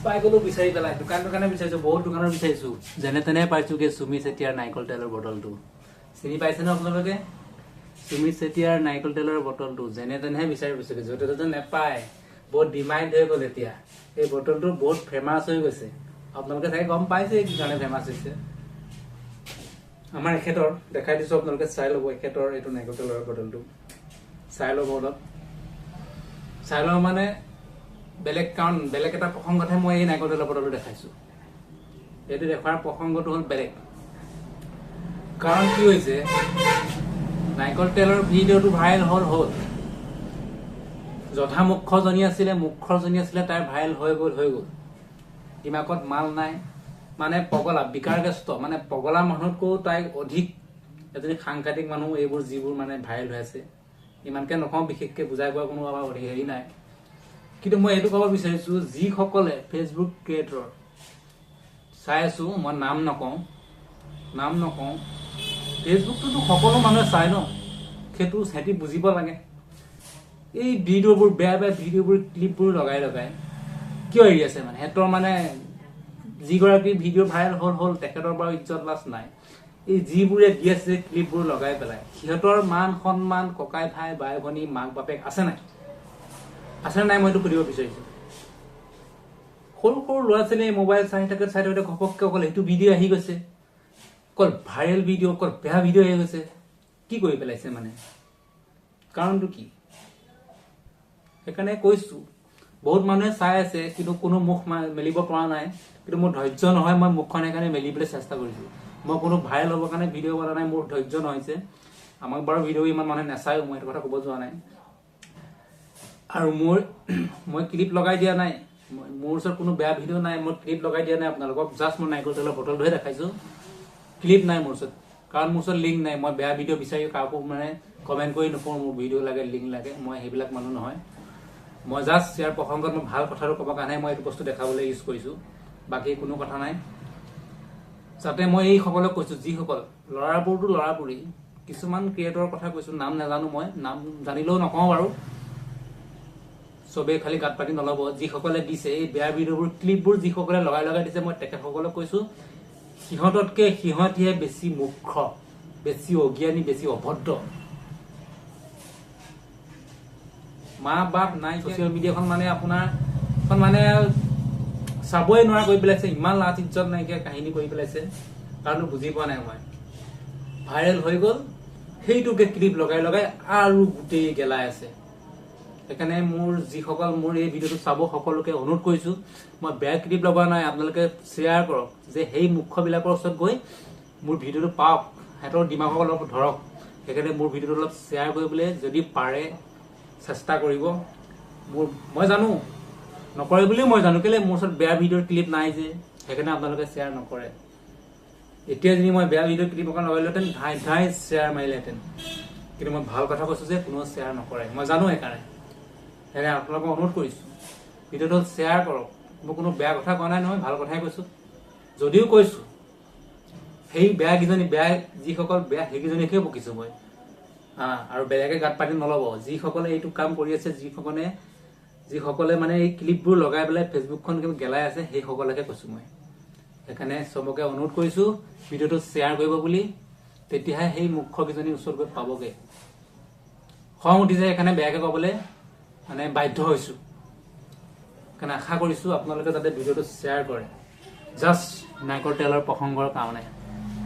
পাই গ'লো বিচাৰি পেলাই দোকানে বিচাৰিছো বহুত দোকানত বিচাৰিছো যেনে তেনে পাইছোগে সুমি চেতিয়াৰ নাৰিকল তেলৰ বটলটো চিনি পাইছেনে আপোনালোকে সুমি চেতিয়াৰ নাৰিকল তেলৰ বটলটো যেনে তেনে বিচাৰি পাইছোগে য'তে ত'তে নেপায় বহুত ডিমাণ্ড হৈ গ'ল এতিয়া এই বটলটো বহুত ফেমাছ হৈ গৈছে আপোনালোকে চাগে গম পাইছে কি কাৰণে ফেমাছ হৈছে আমাৰ এখেতৰ দেখাই দিছো আপোনালোকে চাই ল'ব এখেতৰ এইটো নাৰিকল তেলৰ বটলটো চাই ল'ব অলপ চাই ল'ব মানে বেলেগ কাৰণ বেলেগ এটা প্ৰসংগতহে মই এই নাৰিকল তেলৰ বটলটো দেখাইছো এইটো দেখাৰ প্ৰসংগটো হ'ল বেলেগ কাৰণ কি হৈছে নাৰিকল তেলৰ ভিডিঅ'টো ভাইৰেল হ'ল যথা মুখ্যজনী আছিলে তাই ভাইৰেল হৈ গ'ল দিমাগত মাল নাই মানে পগলা বিকাৰগ্ৰস্ত মানে পগলা মানুহতকৈও তাই অধিক এজনী সাংঘাতিক মানুহ এইবোৰ যিবোৰ মানে ভাইৰেল হৈ আছে ইমানকে নকওঁ বিশেষকে বুজাই কোৱা কোনো হেৰি নাই কিন্তু মই এইটো ক'ব বিচাৰিছো যিসকলে ফেচবুক ক্ৰিয়েটৰ চাই আছো মই নাম নকওঁ ফেচবুকটোতো সকলো মানুহে চাই ন সেইটো সিহঁতি বুজিব লাগে এই ভিডিঅ'বোৰ বেয়া ভিডিঅ'বোৰ ক্লিপবোৰ লগাই কিয় এৰি আছে মানে সিহঁতৰ মানে যিগৰাকী ভিডিঅ' ভাইৰেল হ'ল তেখেতৰ বাৰু ইজ্জত লাজ নাই এই যিবোৰে দি আছে ক্লিপবোৰ লগাই পেলাই সিহঁতৰ মান সন্মান ককাই ভাই বাই ভনী মাক বাপেক আছে নাই মই এইটো সুধিব বিচাৰিছো সৰু ল'ৰা ছোৱালীয়ে মোবাইল চাই থাকে ঘপককে অকল এইটো ভিডিঅ' আহি গৈছে অকল ভাইৰেল ভিডিঅ' অকল বেয়া ভিডিঅ' আহি গৈছে কি কৰি পেলাইছে মানে কাৰণটো কি সেইকাৰণে কৈছো বহুত মানুহে চাই আছে কিন্তু কোনো মুখ মেলিব পৰা নাই কিন্তু মোৰ ধৈৰ্য নহয় মই মুখখন সেইকাৰণে মেলিবলৈ চেষ্টা কৰিছো মই কোনো ভাইৰেল হ'বৰ কাৰণে ভিডিঅ' কৰা নাই মোৰ ধৈৰ্য নহৈছে আমাক বাৰু ভিডিঅ' ইমান মানুহে নাচায়ো মই এইটো কথা ক'ব যোৱা নাই আৰু মই ক্লিপ লগাই দিয়া নাই মোৰ ওচৰত কোনো বেয়া ভিডিঅ' নাই মই ক্লিপ লগাই দিয়া নাই আপোনালোকক জাষ্ট মই নাৰিকল তেলৰ বটলটোহে দেখাইছো ক্লিপ নাই মোৰ ওচৰত কাৰণ মোৰ ওচৰত লিংক নাই মই বেয়া ভিডিঅ' বিচাৰি কাকো মানে কমেণ্ট কৰি নকৰোঁ মোৰ ভিডিঅ' লাগে লিংক লাগে মই সেইবিলাক মানুহ নহয় মই জাষ্ট ইয়াৰ প্ৰসংগত মই ভাল কথাটো ক'বৰ কাৰণে মই এইটো বস্তু দেখাবলৈ ইউজ কৰিছো বাকী কোনো কথা নাই যাতে মই এই সকলক কৈছো যিসকল ল'ৰাবোৰী কিছুমান ক্ৰিয়েটৰৰ কথা কৈছো নাম নাজানো মই নাম জানিলেও নকওঁ বাৰু চবেই খালি গাত পাতি নল'ব যিসকলে দিছে এই বেয়া ভিডিঅ'বোৰ ক্লিপবোৰ যিসকলে লগাই দিছে মই তেখেতসকলক কৈছো সিহঁততকে সিহঁতিহে বেছি মূৰ্খ বেছি অজ্ঞানী বেছি অভদ্ৰ মা বাপ নাই ছচিয়েল মিডিয়াখন মানে আপোনাৰ মানে চাবই নোৱাৰা কৰি পেলাইছে ইমান লাজ ইজ্জত নাইকিয়া কাহিনী কৰি পেলাইছে কাৰণ বুজি পোৱা নাই মই ভাইৰেল হৈ গ'ল সেইটোকে ক্লিপ লগাই আৰু গোটেই গেলাই আছে সেইকাৰণে যিসকল মোৰ এই ভিডিঅ'টো চাব সকলোকে অনুৰোধ কৰিছো মই বেয়া ক্লিপ লগোৱা নাই আপোনালোকে শ্বেয়াৰ কৰক যে সেই মুখ্যবিলাকৰ ওচৰত গৈ মোৰ ভিডিঅ'টো পাওক সিহঁতৰ দিমাগক অলপ ধৰক সেইকাৰণে মোৰ ভিডিঅ'টো অলপ শ্বেয়াৰ কৰিবলৈ যদি পাৰে চেষ্টা কৰিব মই জানো নকৰে বুলিও মই জানো কেলে মোৰ ওচৰত বেয়া ভিডিঅ'ৰ ক্লিপ নাই যে সেইকাৰণে আপোনালোকে শ্বেয়াৰ নকৰে এতিয়া যদি মই বেয়া ভিডিঅ'ৰ ক্লিপ অকণ লগাইলোহেঁতেন ধাই শ্বেয়াৰ মাৰিলেহেঁতেন কিন্তু মই ভাল কথা কৈছো যে কোনো শ্বেয়াৰ নকৰে মই জানো সেইকাৰণে আপোনালোকক অনুৰোধ কৰিছো ভিডিঅ'টো শ্বেয়াৰ কৰক মই কোনো বেয়া কথা কোৱা নাই নহয় ভাল কথাই কৈছো যদিও কৈছো সেই যিসকল বেয়া সেইকেইজনীকে বকিছো মই আৰু বেলেগে গাত পাতি নল'ব যিসকলে এইটো কাম কৰি আছে যিসকলে মানে এই ক্লিপবোৰ লগাই পেলাই ফেচবুকখন গেলাই আছে সেইসকলকে কৈছো মই সেইকাৰণে চবকে অনুৰোধ কৰিছো ভিডিঅ'টো শ্বেয়াৰ কৰিব বুলি তেতিয়াহে সেই মুখ্যকেইজনীৰ ওচৰত গৈ পাবগে খং উঠিছে সেইকাৰণে বেয়াকে ক'বলৈ মানে বাধ্য হৈছো সেইকাৰণে আশা কৰিছো আপোনালোকে যাতে ভিডিঅ'টো শ্বেয়াৰ কৰে জাষ্ট নাৰিকল তেলৰ প্ৰসংগৰ কাৰণে